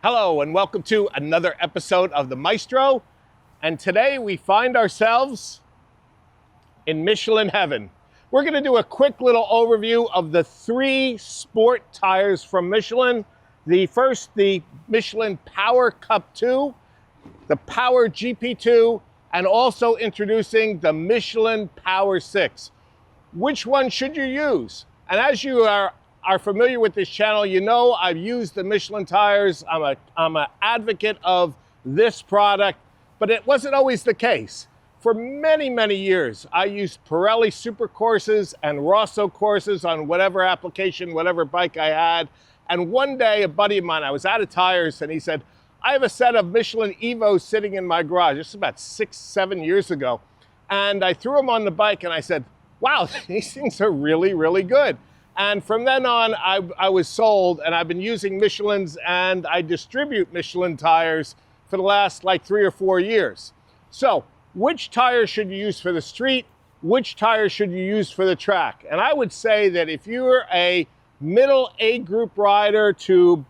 Hello and welcome to another episode of the Maestro. And today we find ourselves in Michelin heaven. We're going to do a quick little overview of the 3 sport tires from Michelin. The first, the Michelin Power Cup 2, the Power GP2, and also introducing the Michelin Power 6. Which one should you use? And as you are familiar with this channel, you know I've used the Michelin tires. I'm an advocate of this product, but it wasn't always the case. For many, many years, I used Pirelli Super Courses and Rosso courses on whatever application, whatever bike I had. And one day, a buddy of mine, I was out of tires, and he said, I have a set of Michelin Evos sitting in my garage. This is about 6, 7 years ago. And I threw them on the bike, and I said, wow, these things are really, really good. And from then on, I was sold, and I've been using Michelin's, and I distribute Michelin tires for the last like 3 or 4 years. So which tire should you use for the street? Which tire should you use for the track? And I would say that if you're a middle A group rider to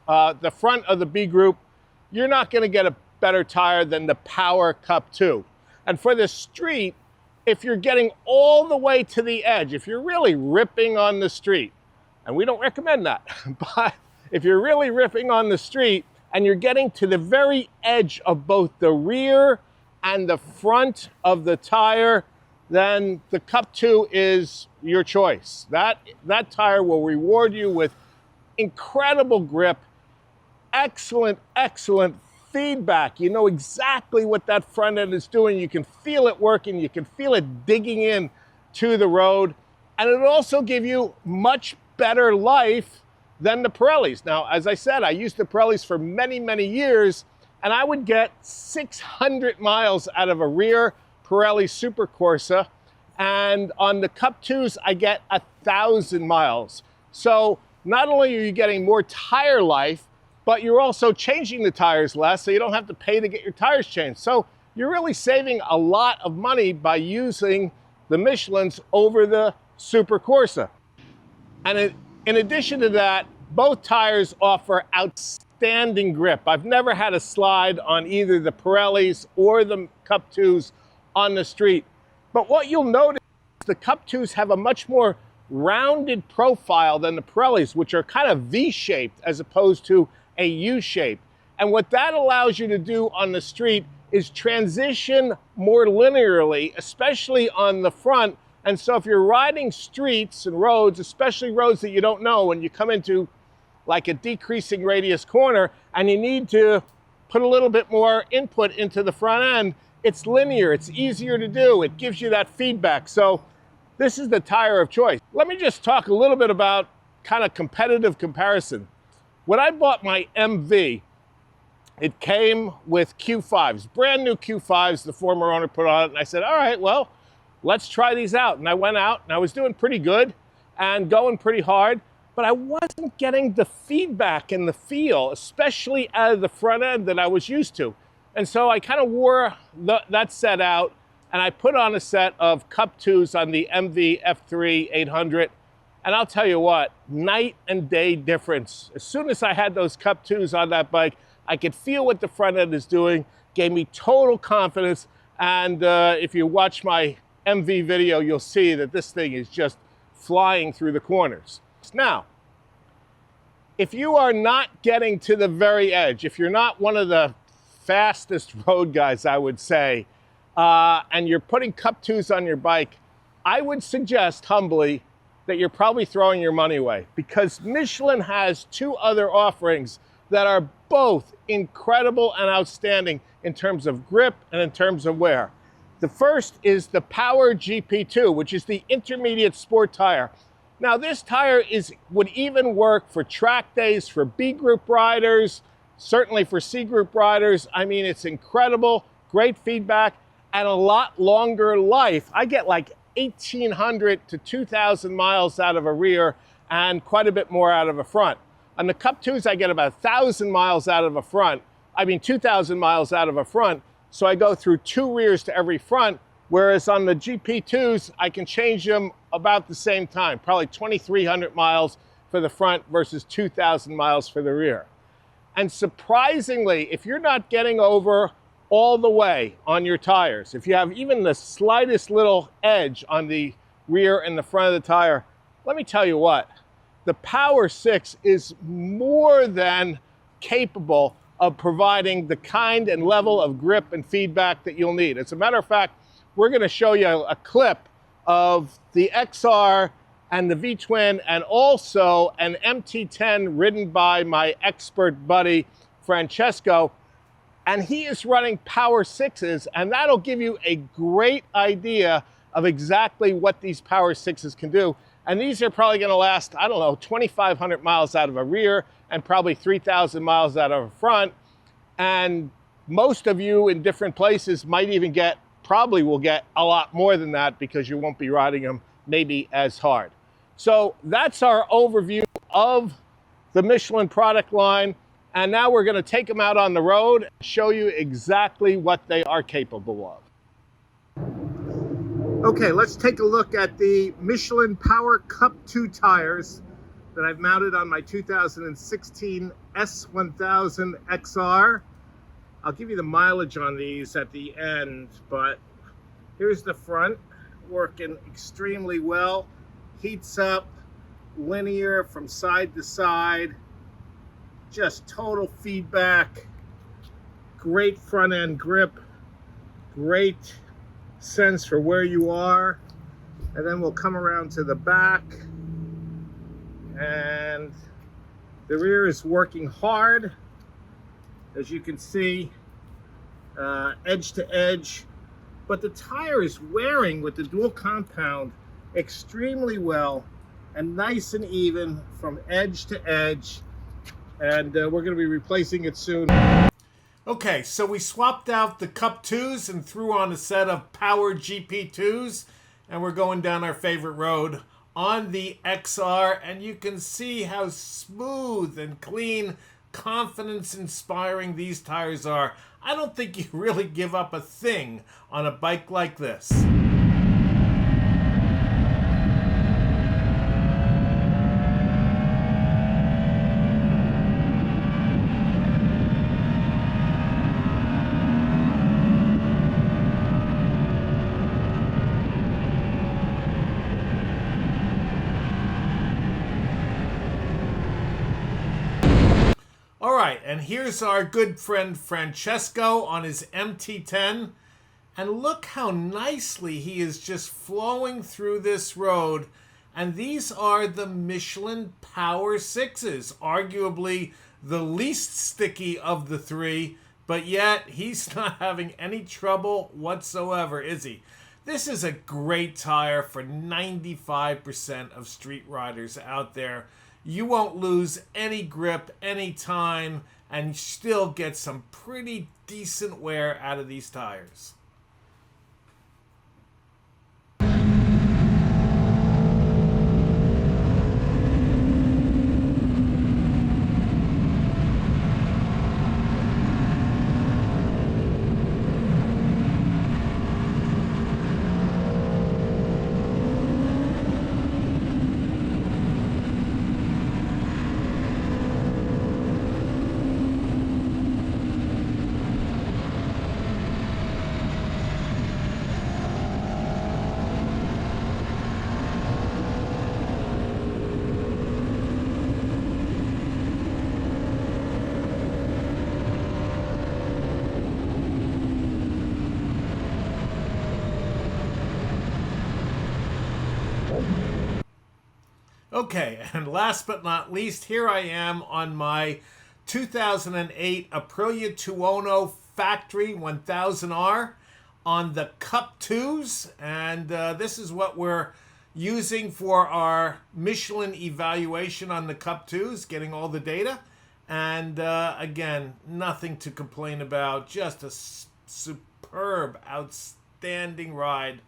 the front of the B group, you're not going to get a better tire than the Power Cup 2. And for the street, if you're getting all the way to the edge, if you're really ripping on the street, and we don't recommend that, but if you're really ripping on the street and you're getting to the very edge of both the rear and the front of the tire, then the Cup 2 is your choice. That tire will reward you with incredible grip, excellent feedback. You know exactly what that front end is doing. You can feel it working. You can feel it digging in to the road. And it'll also give you much better life than the Pirellis. Now, as I said, I used the Pirellis for many, many years, and I would get 600 miles out of a rear Pirelli Super Corsa. And on the Cup 2s, I get 1,000 miles. So not only are you getting more tire life, but you're also changing the tires less, so you don't have to pay to get your tires changed. So you're really saving a lot of money by using the Michelins over the Super Corsa. And in addition to that, both tires offer outstanding grip. I've never had a slide on either the Pirellis or the Cup 2s on the street. But what you'll notice is the Cup 2s have a much more rounded profile than the Pirellis, which are kind of V-shaped as opposed to a U-shape. And what that allows you to do on the street is transition more linearly, especially on the front. And so if you're riding streets and roads, especially roads that you don't know, when you come into like a decreasing radius corner and you need to put a little bit more input into the front end, it's linear, it's easier to do, it gives you that feedback. So this is the tire of choice. Let me just talk a little bit about kind of competitive comparison. When I bought my MV, it came with Q5s, brand new Q5s the former owner put on it, and I said, all right, well, let's try these out. And I went out, and I was doing pretty good and going pretty hard, but I wasn't getting the feedback and the feel, especially out of the front end, that I was used to. And so I kind of wore that set out, and I put on a set of Cup 2s on the MV F3 800. And I'll tell you what, night and day difference. As soon as I had those Cup 2s on that bike, I could feel what the front end is doing, gave me total confidence. And if you watch my MV video, you'll see that this thing is just flying through the corners. Now, if you are not getting to the very edge, if you're not one of the fastest road guys, I would say, and you're putting Cup 2s on your bike, I would suggest humbly that you're probably throwing your money away, because Michelin has 2 other offerings that are both incredible and outstanding in terms of grip and in terms of wear. The first is the Power GP2, which is the intermediate sport tire. Now this tire would even work for track days, for B group riders, certainly for C group riders. I mean, it's incredible, great feedback, and a lot longer life. I get like 1,800 to 2,000 miles out of a rear and quite a bit more out of a front. On the Cup 2s, I get about 1,000 miles out of a front. 2,000 miles out of a front. So I go through 2 rears to every front, whereas on the GP2s, I can change them about the same time, probably 2,300 miles for the front versus 2,000 miles for the rear. And surprisingly, if you're not getting over all the way on your tires, if you have even the slightest little edge on the rear and the front of the tire, let me tell you what, the Power 6 is more than capable of providing the kind and level of grip and feedback that you'll need. As a matter of fact, we're going to show you a clip of the XR and the V-twin, and also an MT-10 ridden by my expert buddy Francesco, and he is running Power 6s, and that'll give you a great idea of exactly what these Power 6s can do. And these are probably going to last, I don't know, 2,500 miles out of a rear and probably 3,000 miles out of a front. And most of you in different places might even probably will get a lot more than that, because you won't be riding them maybe as hard. So that's our overview of the Michelin product line. And now we're going to take them out on the road and show you exactly what they are capable of. Okay, let's take a look at the Michelin Power Cup 2 tires that I've mounted on my 2016 S1000Xr. I'll give you the mileage on these at the end, but here's the front, working extremely well. Heats up, linear from side to side, just total feedback, great front end grip, great sense for where you are. And then we'll come around to the back, and the rear is working hard, as you can see, edge to edge, but the tire is wearing with the dual compound extremely well and nice and even from edge to edge. And we're going to be replacing it soon. Okay, so we swapped out the CUP2s and threw on a set of Power GP2s, and we're going down our favorite road on the XR, and you can see how smooth and clean, confidence-inspiring these tires are. I don't think you really give up a thing on a bike like this. All right, and here's our good friend Francesco on his MT-10. And look how nicely he is just flowing through this road. And these are the Michelin Power 6s, arguably the least sticky of the three, but yet he's not having any trouble whatsoever, is he? This is a great tire for 95% of street riders out there. You won't lose any grip any time and still get some pretty decent wear out of these tires. Okay, and last but not least, here I am on my 2008 Aprilia Tuono Factory 1000R on the CUP2s, and this is what we're using for our Michelin evaluation on the CUP2s, getting all the data. And again, nothing to complain about, just a superb, outstanding ride.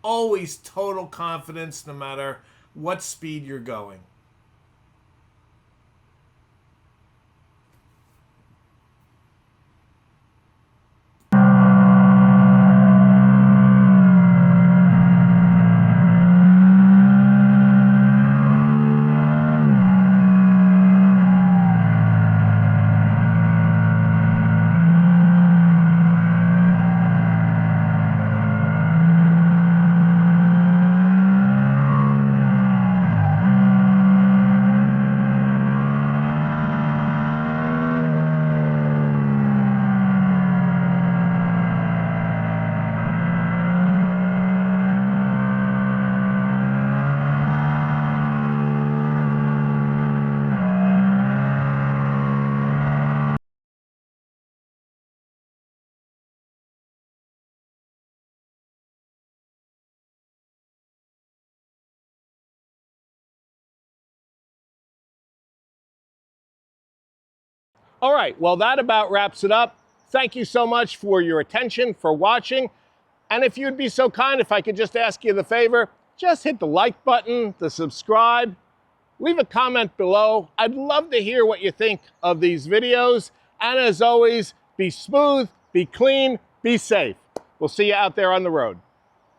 Always total confidence no matter what speed you're going. All right, well, that about wraps it up. Thank you so much for your attention, for watching. And if you'd be so kind, if I could just ask you the favor, just hit the like button, the subscribe, leave a comment below. I'd love to hear what you think of these videos. And as always, be smooth, be clean, be safe. We'll see you out there on the road.